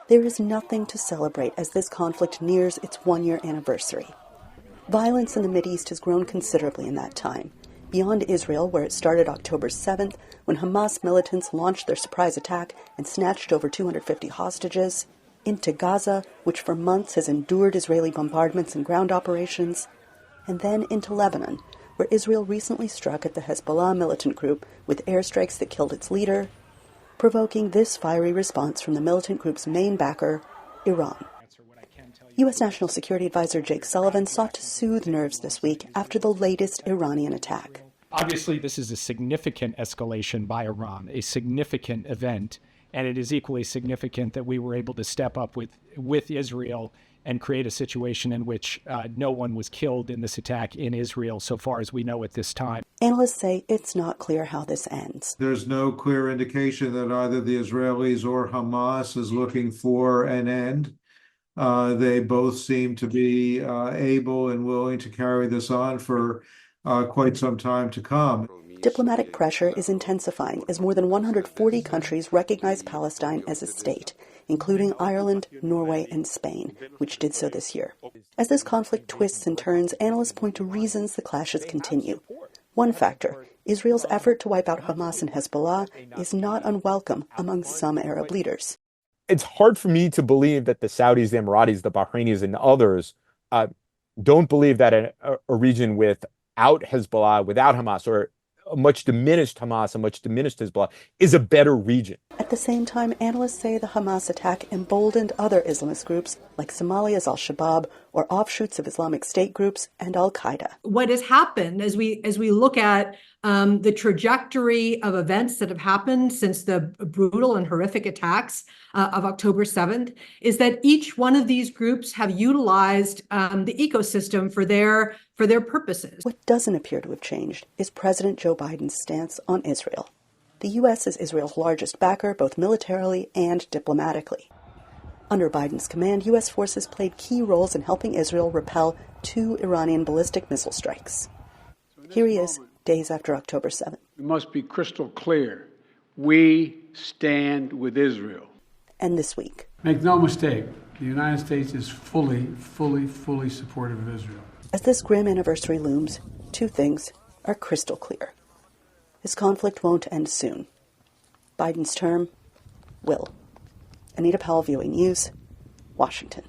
There is nothing to celebrate as this conflict nears its one-year anniversary. Violence in the Mideast has grown considerably in that time, beyond Israel, where it started October 7th, when Hamas militants launched their surprise attack and snatched over 250 hostages, into Gaza, which for months has endured Israeli bombardments and ground operations, and then into Lebanon, where Israel recently struck at the Hezbollah militant group with airstrikes that killed its leader, provoking this fiery response from the militant group's main backer, Iran. U.S. National Security Advisor Jake Sullivan sought to soothe nerves this week after the latest Iranian attack. Obviously, this is a significant escalation by Iran, a significant event, and it is equally significant that we were able to step up with Israel and create a situation in which no one was killed in this attack in Israel, so far as we know at this time. Analysts say it's not clear how this ends. There's no clear indication that either the Israelis or Hamas is looking for an end. They both seem to be able and willing to carry this on for quite some time to come. Diplomatic pressure is intensifying as more than 140 countries recognize Palestine as a state, including Ireland, Norway, and Spain, which did so this year. As this conflict twists and turns, analysts point to reasons the clashes continue. One factor, Israel's effort to wipe out Hamas and Hezbollah, is not unwelcome among some Arab leaders. It's hard for me to believe that the Saudis, the Emiratis, the Bahrainis, and others don't believe that a region without Hezbollah, without Hamas, or a much diminished Hamas, a much diminished Hezbollah, is a better region. At the same time, analysts say the Hamas attack emboldened other Islamist groups like Somalia's al-Shabaab or offshoots of Islamic State groups and al-Qaeda. What has happened as we look at the trajectory of events that have happened since the brutal and horrific attacks of October 7th is that each one of these groups have utilized the ecosystem for their purposes. What doesn't appear to have changed is President Joe Biden's stance on Israel. The U.S. is Israel's largest backer, both militarily and diplomatically. Under Biden's command, U.S. forces played key roles in helping Israel repel 2 Iranian ballistic missile strikes. Here he is, days after October 7th. We must be crystal clear. We stand with Israel. And this week. Make no mistake, the United States is fully supportive of Israel. As this grim anniversary looms, 2 things are crystal clear. This conflict won't end soon. Biden's term will. Anita Powell, VOANews, Washington.